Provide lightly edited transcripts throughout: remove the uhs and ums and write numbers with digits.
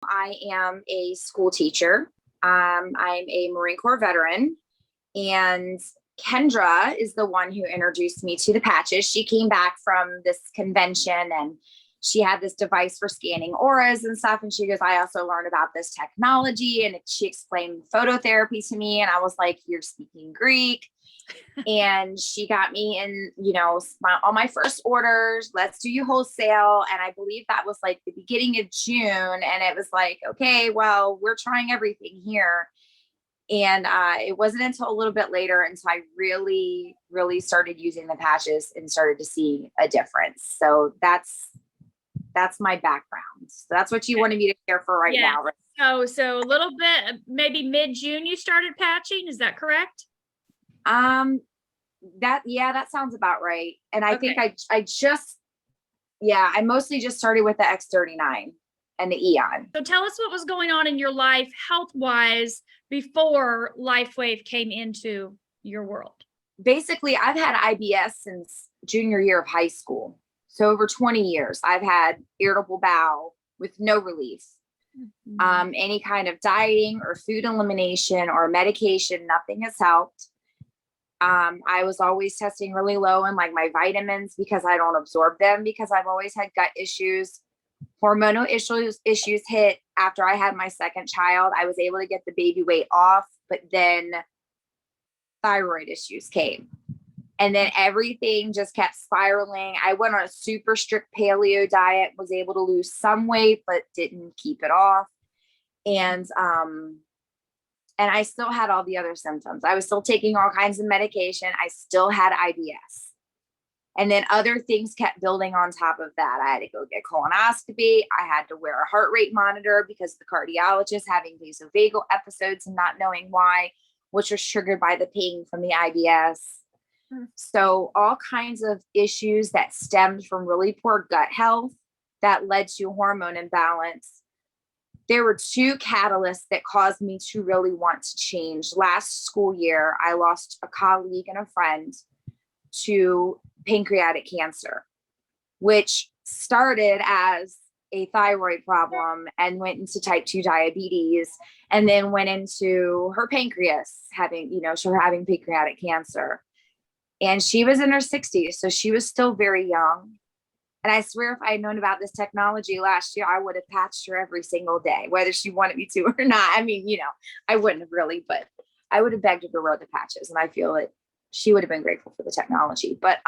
I am a school teacher. I'm a Marine Corps veteran, and Kendra is the one who introduced me to the patches. She came back from this convention and she had this device for scanning auras and stuff. And she goes, I also learned about this technology. And she explained phototherapy to me. And I was like, you're speaking Greek. And she got me in, all my first orders. Let's do you wholesale. And I believe that was like the beginning of June. And it was like, okay, well, we're trying everything here. And it wasn't until a little bit later until I really, really started using the patches and started to see a difference. So that's my background. So that's what you wanted me to share for right now. Right? So a little bit, maybe mid-June you started patching. Is that correct? That sounds about right. And I think I mostly just started with the X39 and the Eon. So tell us what was going on in your life health-wise before Lifewave came into your world. Basically, I've had IBS since junior year of high school. So over 20 years, I've had irritable bowel with no relief. Mm-hmm. Any kind of dieting or food elimination or medication, nothing has helped. I was always testing really low in like my vitamins because I don't absorb them because I've always had gut issues. Hormonal issues hit after I had my second child. I was able to get the baby weight off, but then thyroid issues came. And then everything just kept spiraling. I went on a super strict paleo diet, was able to lose some weight, but didn't keep it off. And I still had all the other symptoms. I was still taking all kinds of medication. I still had IBS. And then other things kept building on top of that. I had to go get colonoscopy. I had to wear a heart rate monitor because the cardiologist having vasovagal episodes and not knowing why, which was triggered by the pain from the IBS. So all kinds of issues that stemmed from really poor gut health that led to hormone imbalance. There were two catalysts that caused me to really want to change. Last school year, I lost a colleague and a friend to pancreatic cancer, which started as a thyroid problem and went into type 2 diabetes, and then went into her pancreas having pancreatic cancer. And she was in her 60s, so she was still very young. And I swear, if I had known about this technology last year, I would have patched her every single day, whether she wanted me to or not. I mean, I wouldn't have really, but I would have begged her to wear the patches. And I feel that she would have been grateful for the technology. But,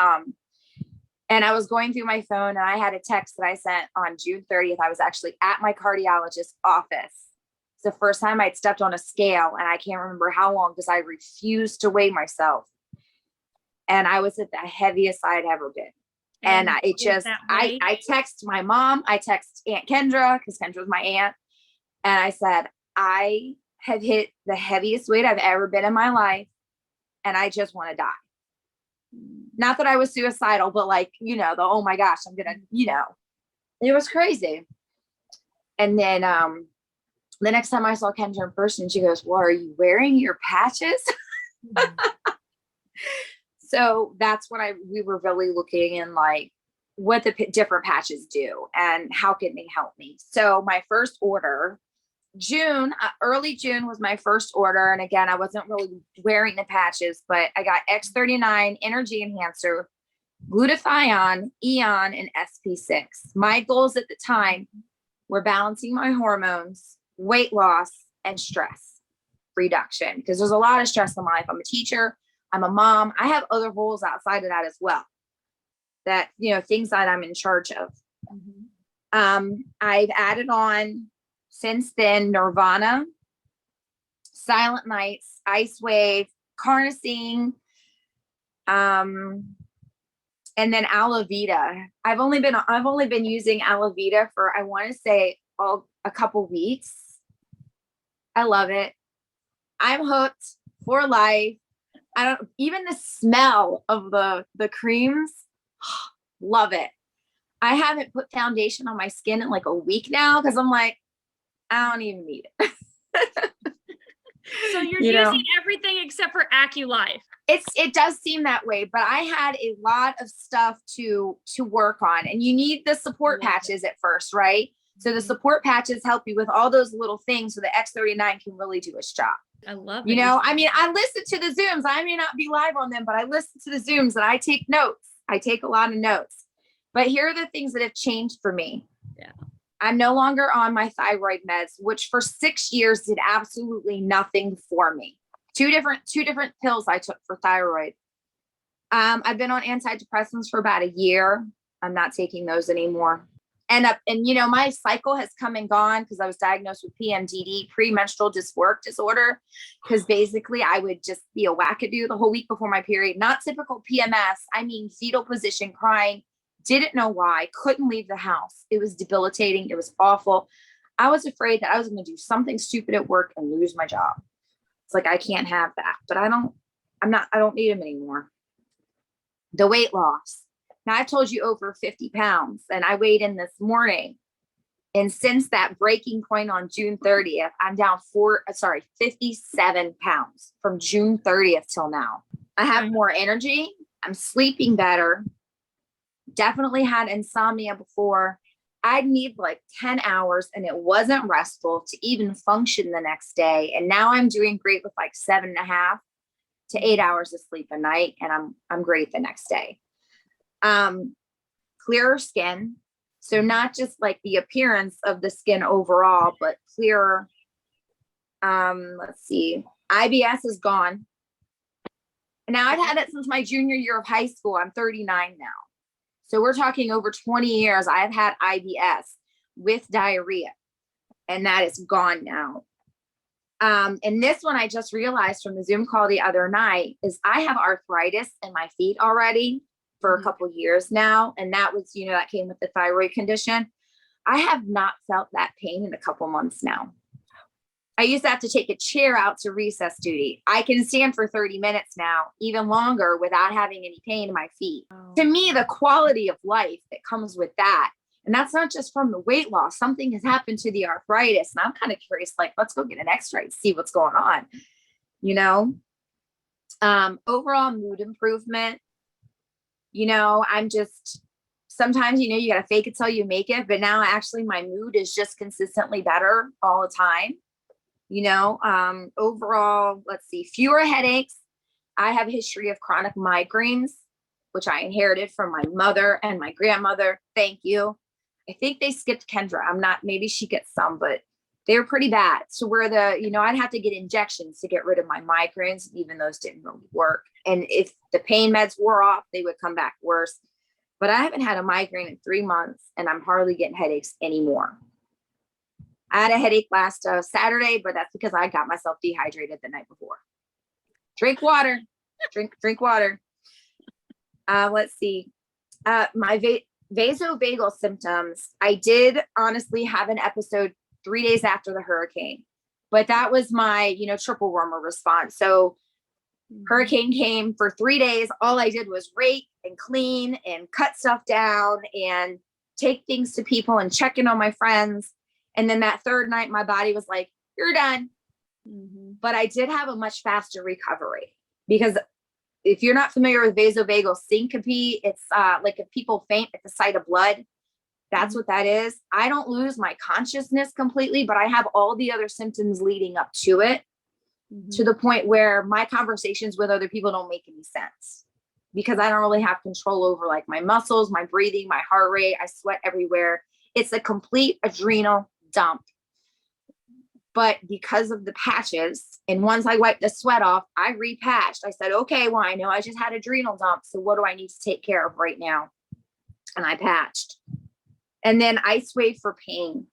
and I was going through my phone and I had a text that I sent on June 30th. I was actually at my cardiologist's office. It's the first time I'd stepped on a scale, and I can't remember how long because I refused to weigh myself. And I was at the heaviest I'd ever been. And I text my mom, I text Aunt Kendra, because Kendra's my aunt. And I said, I have hit the heaviest weight I've ever been in my life. And I just want to die. Not that I was suicidal, but oh my gosh, I'm going to, it was crazy. And then the next time I saw Kendra in person, she goes, well, are you wearing your patches? So that's when we were really looking in like what the different patches do and how can they help me. So my first order, early June was my first order. And again, I wasn't really wearing the patches, but I got X39, Energy Enhancer, Glutathione, Eon, and SP6. My goals at the time were balancing my hormones, weight loss, and stress reduction, because there's a lot of stress in life. I'm a teacher. I'm a mom. I have other roles outside of that as well, that, things that I'm in charge of. Mm-hmm. I've added on since then Nirvana, Silent Nights, Ice Wave, Carnosine, and then Aloe Vita. I've only been using Aloe Vita for, I want to say, a couple weeks. I love it. I'm hooked for life. Even the smell of the creams, love it. I haven't put foundation on my skin in like a week now because I'm like, I don't even need it. So you're using everything except for AccuLife. It does seem that way, but I had a lot of stuff to work on, and you need the support patches at first, right? So the support patches help you with all those little things so the X39 can really do its job. I love You it. know, I mean, I listen to the Zooms. I may not be live on them, but I listen to the Zooms and I take notes. I take a lot of notes. But here are the things that have changed for me. Yeah. I'm no longer on my thyroid meds, which for 6 years did absolutely nothing for me. Two different pills I took for thyroid. I've been on antidepressants for about a year. I'm not taking those anymore. And you know, my cycle has come and gone because I was diagnosed with PMDD, premenstrual dysphoric disorder. Because basically I would just be a wackadoo the whole week before my period. Not typical PMS. I mean, fetal position, crying, didn't know why, couldn't leave the house. It was debilitating. It was awful. I was afraid that I was going to do something stupid at work and lose my job. It's like, I can't have that, but I don't need them anymore. The weight loss. Now I've told you over 50 pounds and I weighed in this morning. And since that breaking point on June 30th, I'm down 57 pounds from June 30th till now. I have more energy. I'm sleeping better. Definitely had insomnia before. I'd need like 10 hours and it wasn't restful to even function the next day. And now I'm doing great with like 7.5 to 8 hours of sleep a night. And I'm great the next day. Clearer skin. So not just like the appearance of the skin overall, but clearer. Let's see. IBS is gone. And now I've had it since my junior year of high school. I'm 39 now. So we're talking over 20 years. I've had IBS with diarrhea and that is gone now. And this one I just realized from the Zoom call the other night is I have arthritis in my feet already for a couple of years now. And that was, you know, that came with the thyroid condition. I have not felt that pain in a couple months now. I used to have to take a chair out to recess duty. I can stand for 30 minutes now, even longer without having any pain in my feet. Oh. To me, the quality of life that comes with that, and that's not just from the weight loss, something has happened to the arthritis. And I'm kind of curious, like, let's go get an x-ray to see what's going on, you know? Overall mood improvement. You know, I'm just, sometimes, you know, you got to fake it till you make it, but now actually my mood is just consistently better all the time. You know, overall, let's see, fewer headaches. I have a history of chronic migraines, which I inherited from my mother and my grandmother. Thank you. I think they skipped Kendra. I'm not, maybe she gets some, but they were pretty bad. So where you know, I'd have to get injections to get rid of my migraines. Even those didn't really work. And if the pain meds wore off, they would come back worse. But I haven't had a migraine in 3 months and I'm hardly getting headaches anymore. I had a headache last Saturday, but that's because I got myself dehydrated the night before. Drink water, drink water. Let's see. My vasovagal symptoms. I did honestly have an episode 3 days after the hurricane, but that was my, you know, triple warmer response. So hurricane came for 3 days. All I did was rake and clean and cut stuff down and take things to people and check in on my friends. And then that third night, my body was like, you're done. Mm-hmm. But I did have a much faster recovery because if you're not familiar with vasovagal syncope, it's like if people faint at the sight of blood, that's what that is. I don't lose my consciousness completely, but I have all the other symptoms leading up to it, to the point where my conversations with other people don't make any sense because I don't really have control over like my muscles, my breathing, my heart rate. I sweat everywhere. It's a complete adrenal dump. But because of the patches, and once I wiped the sweat off, I repatched. I said, okay, well, I know I just had adrenal dump. So what do I need to take care of right now? And I patched. And then Icewave for pain.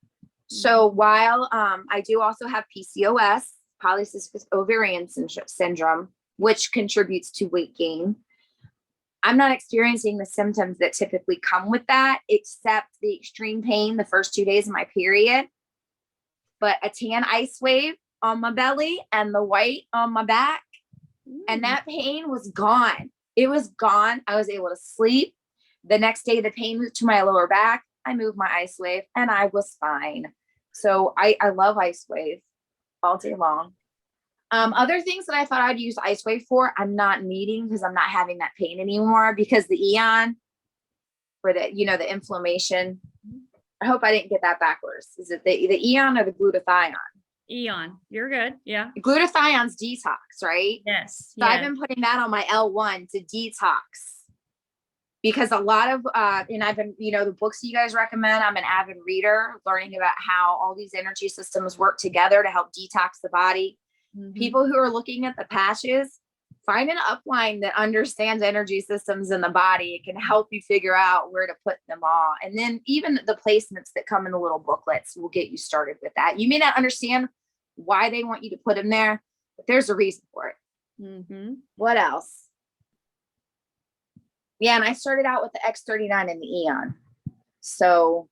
So while I do also have PCOS, polycystic ovarian syndrome, which contributes to weight gain, I'm not experiencing the symptoms that typically come with that, except the extreme pain the first 2 days of my period. But a tan Icewave on my belly and the white on my back, and that pain was gone. It was gone. I was able to sleep. The next day, the pain moved to my lower back. I moved my Icewave and I was fine. So I love Icewave all day long. Other things that I thought I'd use Icewave for, I'm not needing because I'm not having that pain anymore because the Eon for the, you know, the inflammation, I hope I didn't get that backwards. Is it the Eon or the glutathione? Eon. You're good. Yeah. Glutathione's detox, right? Yes. So I've been putting that on my L1 to detox because a lot of, and I've been, the books you guys recommend, I'm an avid reader, learning about how all these energy systems work together to help detox the body. Mhm. People who are looking at the patches, find an upline that understands energy systems in the body. It can help you figure out where to put them all. And then even the placements that come in the little booklets will get you started with that. You may not understand why they want you to put them there, but there's a reason for it. Mm-hmm. What else? Yeah, and I started out with the X39 and the Eon. So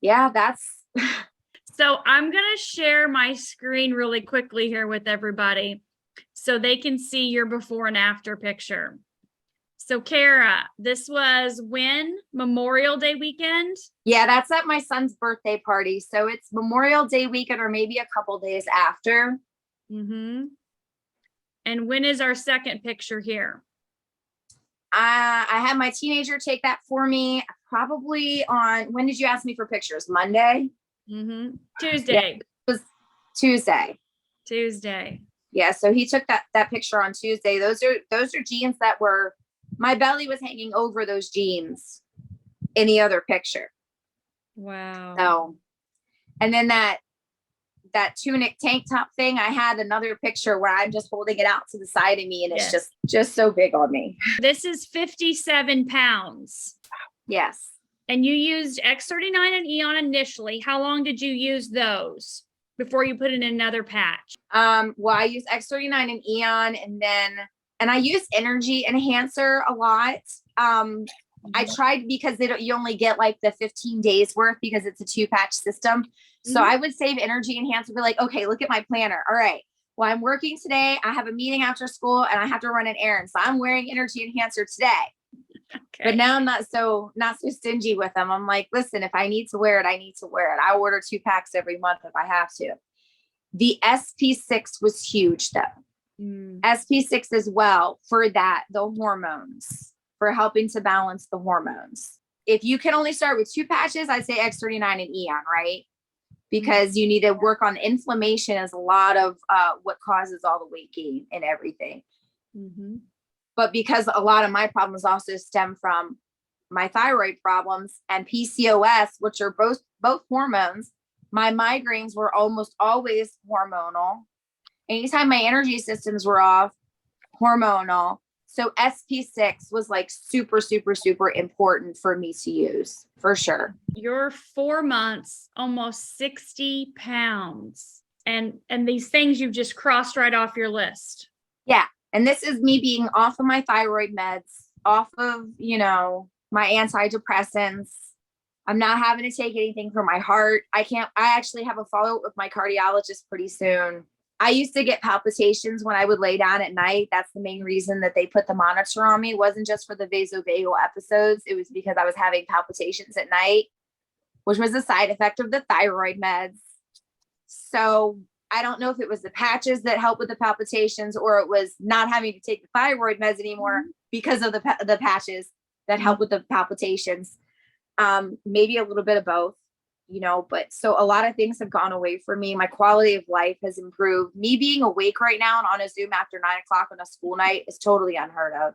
yeah, that's So I'm going to share my screen really quickly here with everybody so they can see your before and after picture. So Kara, this was when? Memorial Day weekend? yeah, that's at my son's birthday party. So it's Memorial Day weekend or maybe a couple days after. Mm-hmm. And when is our second picture here? I had my teenager take that for me probably on, when did you ask me for pictures? Monday? Mm-hmm. Tuesday. Yeah, it was Tuesday. Tuesday. Yeah, so he took that picture on Tuesday. Those are jeans that were, my belly was hanging over those jeans in the other picture. Wow. So, and then that tunic tank top thing, I had another picture where I'm just holding it out to the side of me and it's just so big on me. This is 57 pounds. Yes. And you used X39 and Eon initially. How long did you use those before you put in another patch? Well, I use X39 and Eon and I use energy enhancer a lot. I tried because you only get like the 15 days worth because it's a 2-patch system. So I would save energy enhancer, be like, okay, look at my planner. All right. Well, I'm working today. I have a meeting after school and I have to run an errand. So I'm wearing energy enhancer today. Okay. But now I'm not so stingy with them. I'm like, listen, if I need to wear it, I need to wear it. I order 2 packs every month if I have to. The SP6 was huge though. SP6 as well for that, the hormones, for helping to balance the hormones. If you can only start with 2 patches, I'd say X39 and Eon, right? Because you need to work on inflammation is a lot of what causes all the weight gain and everything. Mm-hmm. But because a lot of my problems also stem from my thyroid problems and PCOS, which are both hormones, my migraines were almost always hormonal. Anytime my energy systems were off, hormonal. So SP6 was like super, super, super important for me to use for sure. You're 4 months, almost 60 pounds. And these things you've just crossed right off your list. Yeah. And this is me being off of my thyroid meds, off of, my antidepressants. I'm not having to take anything for my heart. I actually have a follow-up with my cardiologist pretty soon. I used to get palpitations when I would lay down at night. That's the main reason that they put the monitor on me. It wasn't just for the Vaso episodes. It was because I was having palpitations at night, which was a side effect of the thyroid meds. So I don't know if it was the patches that helped with the palpitations or it was not having to take the thyroid meds anymore because of the patches that help with the palpitations. Maybe a little bit of both, but so a lot of things have gone away for me. My quality of life has improved. Me being awake right now and on a Zoom after 9 o'clock on a school night is totally unheard of.